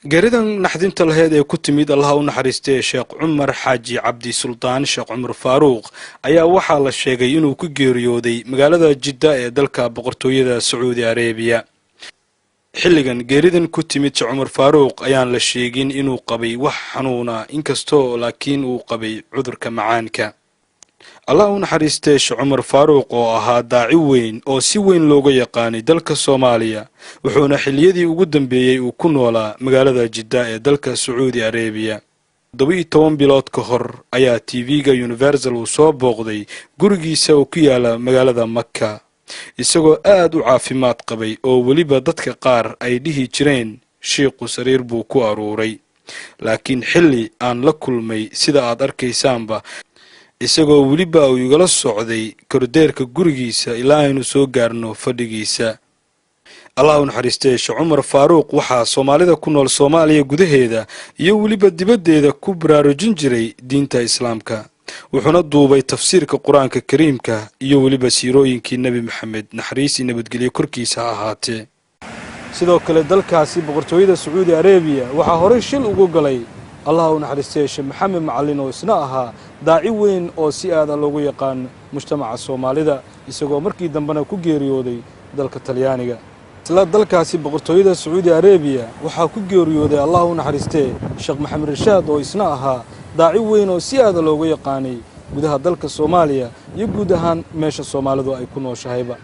geeridan naxdinta lahayd ee ku timid allaha u naxariistay sheekh cumar xaaji cabdi sultaan sheekh cumar faaruuq ayaa waxaa la sheegay inuu ku geeriyooday magaalada jidda ee dalka boqortooyada sacuudi arabiya. xilligan geeridan ku timid sheekh cumar faaruuq ayaan la sheegin inuu qabay wax xanuuna inkastoo laakiin uu qabay cudurka macaanka. allah u naxariistay sheekh cumar faaruuq oo ahaa daaci weyn oo si weyn looga yaqaanay dalka Soomaaliya wuxuuna xilliyadii ugu dambeeyay uu ku noolaa magaalada Jidda ee dalka Sacuudi Arabiya. 12 bilood ka hor ayaa TV-ga Universal uu soo booqday gurigiisa oo ku yaala magaalada Makka isagoo aad u caafimaad qabay oo waliba dadka qaar ay dhihi jireen sheekhu sariir buu ku aruuray, laakiin xilli aan la kulmay sida aad arkaysaanba isagoo waliba uu igala socday kordeerka gurigiisa ilaa aynu soo gaarno fadhigiisa. allah u naxariistay sheekh cumar faaruuq waxaa Soomaalida ku nool Soomaaliya gudaheeda iyo waliba dibaddeeda ku baraarujin jiray diinta Islaamka, wuxuuna duubay tafsiirka Quraanka Kariimka iyo waliba siirooyinkii Nabi Maxamed naxariis iyo nabadgelyo korkiisa ahaatee. sidoo kale dalkaasi boqortooyada Sacuudi Arabiya waxaa hore shil ugu galay allah u naxariistay sheekh maxamed macallin oo isna ahaa daaci weyn oo si aad loogu yaqaan mujtamaca Soomaalida isagoo markii dambena ku geeriyooday dalka Talyaaniga. isla dalkaasi boqortooyada Sacuudi Arabiya waxaa ku geeriyooday allah u naxariistay sheekh maxamed rashaad oo isna ahaa daaci weyn oo si aad loogu yaqaanay gudaha dalka Soomaaliya iyo guud ahaan meesha Soomaalidu ay ku nooshahayba.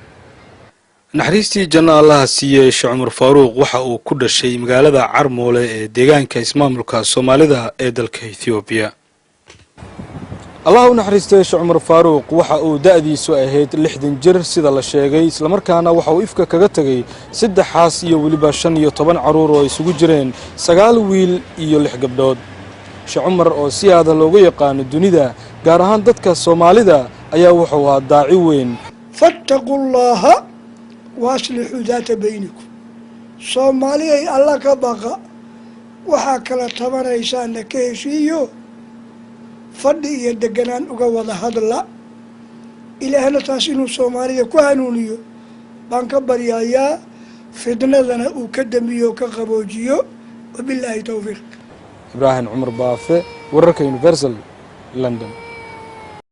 naxariistii janna allah siiyay sheekh cumar faaruuq waxa uu ku dhashay magaalada Carmoole ee deegaanka ismaamulka Soomaalida ee dalka Ethiopia. allah u naxariistay sheekh cumar faaruuq waxa uu da'diisu ahayd 60 jir sida la sheegay, isla markaana waxa uu ifka kaga tagay 3 xaas iyo waliba 15 caruur oo isugu jireen 9 wiil iyo 6 gabdhood. sheekh cumar oo si aad loogu yaqaan dunida gaar ahaan dadka Soomaalida ayaa wuxuu ahaa daaci weyn. fattaqullaha واصلحوا ذات بينكم Soomaaliya alla ka baqa waxa kala tabanaysan ka heshiiyo fadhi iyo deganaan uga wada hadla ilaahna taas inuu Soomaaliya ku hanuuniyo baan ka baryayaa fidnadana uu ka damiyo ka qaboojiyo wabillahi tawfiiq. ibraahim cumar baafe wararka Universal London.